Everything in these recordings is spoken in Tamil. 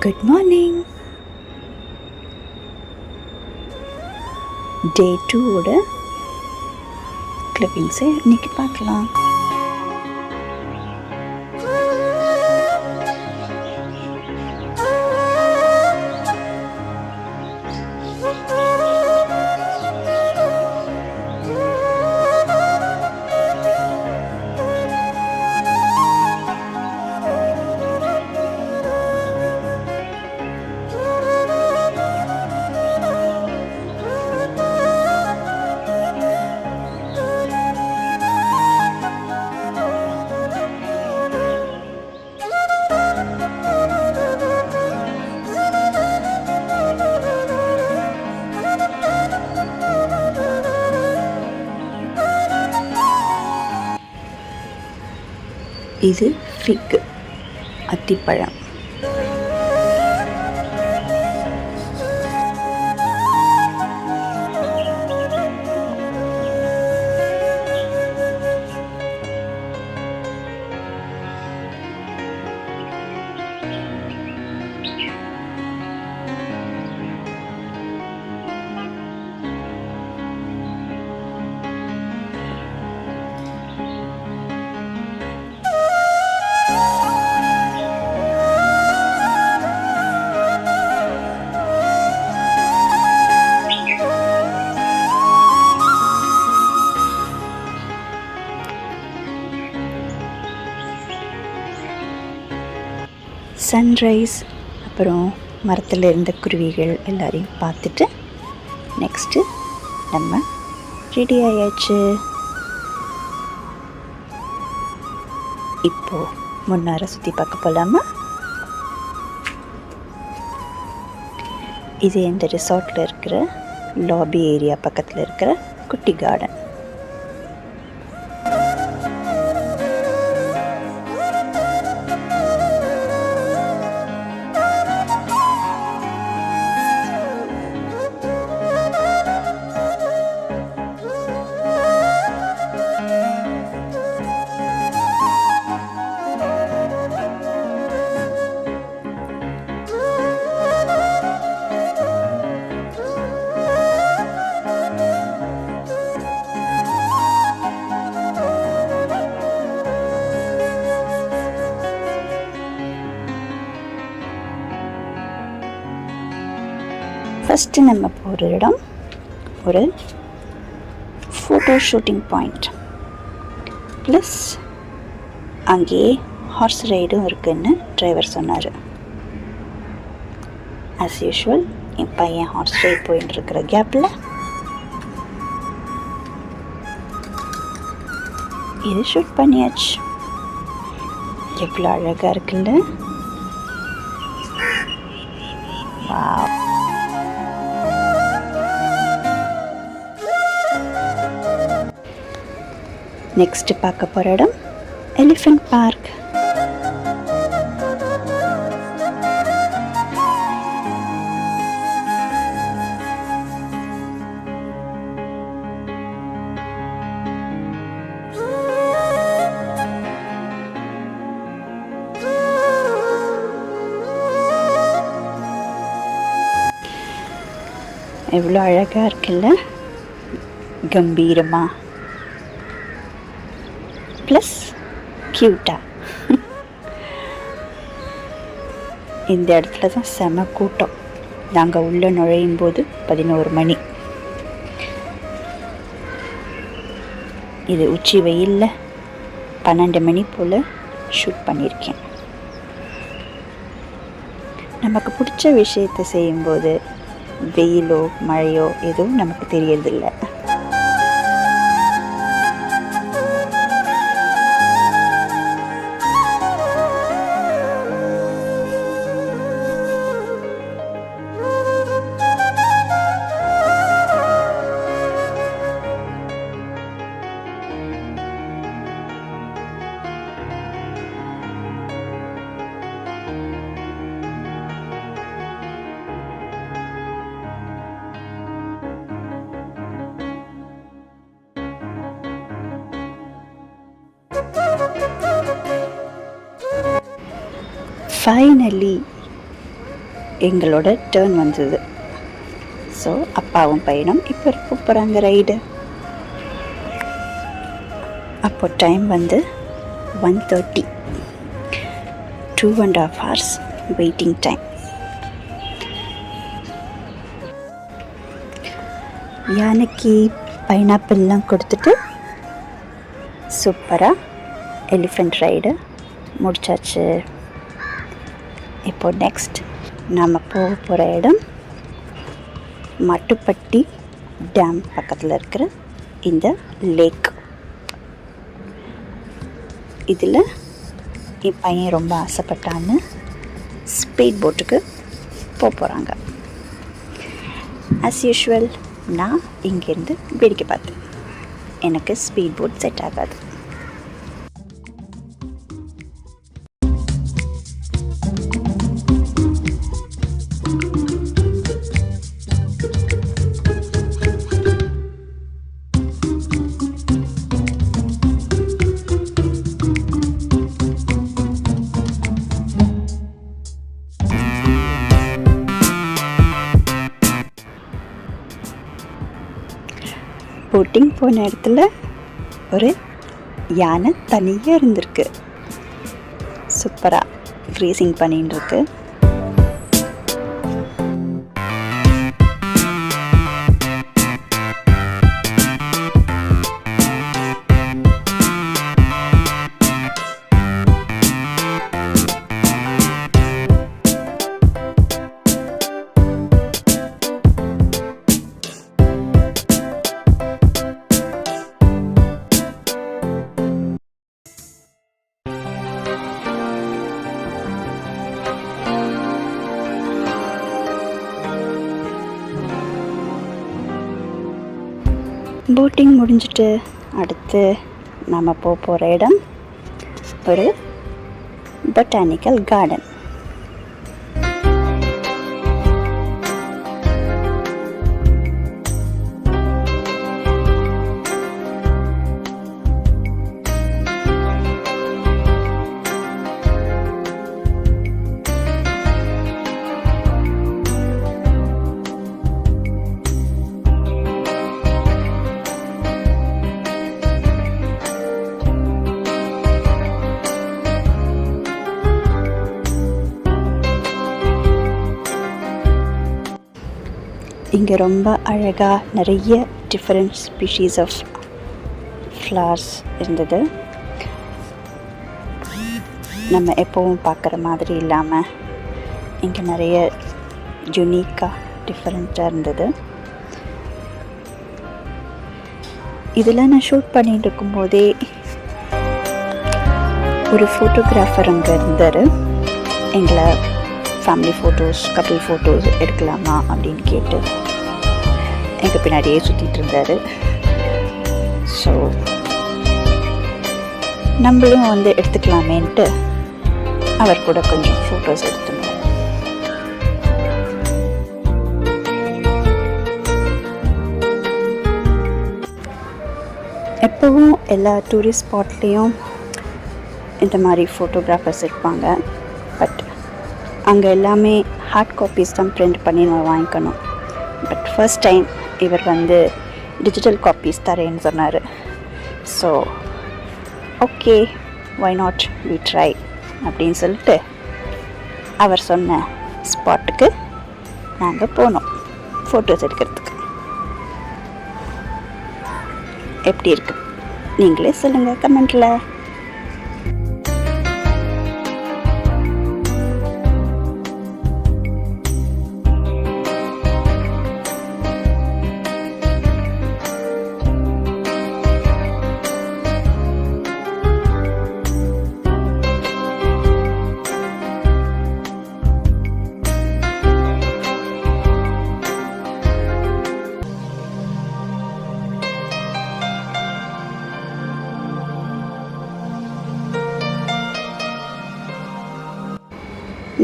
Good morning. டே 2 கிளிப்பிங்ஸை இன்னைக்கு பார்க்கலாம். இது ஃபிக், அத்திப்பழம். சன்ரைஸ், அப்புறம் மரத்தில் இருந்த குருவிகள் எல்லாரையும் பார்த்துட்டு நெக்ஸ்ட்டு நம்ம ரெடி ஆயாச்சு. இப்போது முன்னார சுற்றி பார்க்க போகலாமா? இது இந்த ரிசார்ட்டில் இருக்கிற லாபி ஏரியா பக்கத்தில் இருக்கிற குட்டி கார்டன். ஃபஸ்ட்டு நம்ம போகிற இடம் ஒரு ஃபோட்டோ ஷூட்டிங் பாயிண்ட், ப்ளஸ் அங்கேயே ஹார்ஸ் ரைடும் இருக்குதுன்னு டிரைவர் சொன்னார். ஆஸ் யூஷுவல் என் பையன் ஹார்ஸ் ரைட் போயிட்டு இருக்கிற கேப்பில் இது ஷூட் பண்ணியாச்சு. எவ்வளோ அழகாக இருக்குல்ல. வாவ். நெக்ஸ்ட்டு பார்க்க போகிற இடம் எலிஃபெண்ட் பார்க். எவ்வளோ அழகாக இருக்குல்ல, கம்பீரமாக ப்ளஸ் க்யூட்டாக. இந்த இடத்துல தான் செம கூட்டம். நாங்கள் உள்ளே நுழையும் போது 11 மணி. இது உச்சி வெயிலில் 12 மணி போல் ஷூட் பண்ணியிருக்கேன். நமக்கு பிடிச்ச விஷயத்தை செய்யும்போது வெயிலோ மழையோ எதுவும் நமக்கு தெரியறதில்லை. ஃபைனலி எங்களோட டேர்ன் வந்தது. ஸோ அப்பாவும் பையனும் இப்போ போகிறாங்க ரைடு. அப்போ டைம் வந்து 1:30, 2.5 hours வெயிட்டிங் டைம். யானைக்கு பைனாப்பிள்லாம் கொடுத்துட்டு சூப்பராக எலிஃபெண்ட் ரைடு முடிச்சாச்சு. இப்போது நெக்ஸ்ட் நாம் போகிற இடம் மட்டுப்பட்டி டேம் பக்கத்தில் இருக்கிற இந்த லேக். இதில் என் பையன் ரொம்ப ஆசைப்பட்டான்னு ஸ்பீட் போட்டுக்கு போகிறாங்க. ஆஸ் யூஷுவல் நான் இங்கேருந்து வேடிக்கை பார்த்தேன். எனக்கு ஸ்பீட் போட் செட் ஆகாது. போட்டிங் போன இடத்துல ஒரு யானை தனியாக இருந்திருக்கு. சூப்பராக கிரேசிங் பண்ணின்னு இருக்கு. போட்டிங் முடிஞ்சிட்டு அடுத்து நம்ம போகிற இடம் ஒரு பொட்டானிக்கல் கார்டன். இங்கே ரொம்ப அழகாக நிறைய டிஃப்ரெண்ட் ஸ்பீஷீஸ் ஆஃப் ஃப்ளவர்ஸ் இருந்தது. நம்ம எப்போவும் பார்க்குற மாதிரி இல்லாமல் இங்கே நிறைய யூனிக்காக டிஃப்ரெண்ட்டாக இருந்தது. இதில் நான் ஷூட் பண்ணிட்டு இருக்கும்போதே ஒரு ஃபோட்டோகிராஃபர் அங்கே இருந்தார். எங்களை ஃபேமிலி ஃபோட்டோஸ், கப்பிள் ஃபோட்டோஸ் எடுக்கலாமா அப்படின்னு கேட்டு எங்கள் பின்னாடியே சுற்றிட்டு இருந்தார். ஸோ நம்மளும் வந்து எடுத்துக்கலாமேன்ட்டு அவர் கூட கொஞ்சம் ஃபோட்டோஸ் எடுத்துருந்தோம். எப்போவும் எல்லா டூரிஸ்ட் ஸ்பாட்லேயும் இந்த மாதிரி ஃபோட்டோகிராஃபர்ஸ் இருப்பாங்க. பட் அங்கே எல்லாமே ஹார்ட் காப்பீஸ் தான் பிரிண்ட் பண்ணி நம்ம வாங்கிக்கணும். பட் ஃபர்ஸ்ட் டைம் இவர் வந்து டிஜிட்டல் காப்பீஸ் தரேன்னு சொன்னார். So okay, why not we try அப்படின்னு சொல்லிட்டு அவர் சொன்ன ஸ்பாட்டுக்கு நாங்கள் போனோம் ஃபோட்டோஸ் எடுக்கிறதுக்கு. எப்படி இருக்கு நீங்களே சொல்லுங்கள் கமெண்ட்டில்.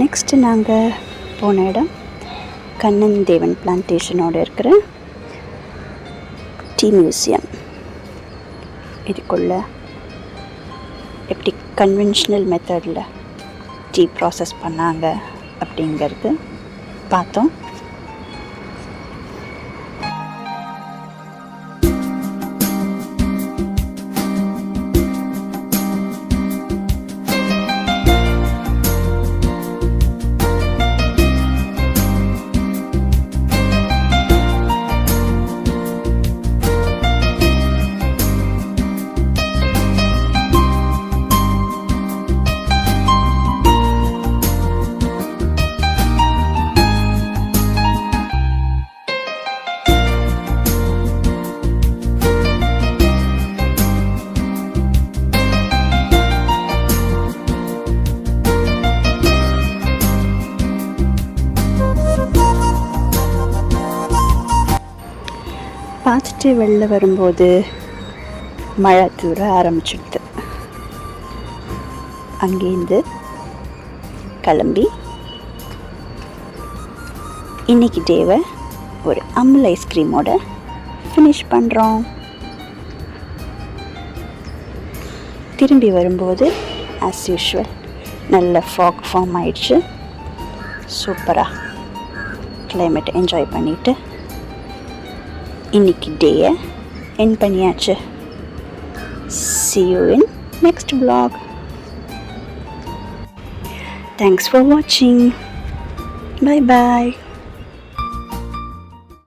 நெக்ஸ்ட்டு நாங்கள் போன இடம் கண்ணன் தேவன் பிளான்டேஷனோடு இருக்கிற டீ மியூசியம். இதுக்குள்ளே எப்படி கன்வென்ஷனல் மெத்தடில் டீ ப்ராசஸ் பண்ணாங்க அப்படிங்கிறது பார்த்தோம். பார்த்துட்டு வெளில வரும்போது மழை தூர ஆரம்பிச்சிடுது. அங்கேருந்து கிளம்பி இன்னைக்கு டேவை ஒரு அமுல் ஐஸ்கிரீமோட ஃபினிஷ் பண்ணுறோம். திரும்பி வரும்போது ஆஸ் யூஷுவல் நல்ல ஃபாக் ஃபார்ம் ஆயிடுச்சு. சூப்பராக கிளைமேட் என்ஜாய் பண்ணிவிட்டு இன்னைக்கு டேயை எண்ட் பண்ணியாச்சு. See you in next vlog. Thanks for watching. Bye bye.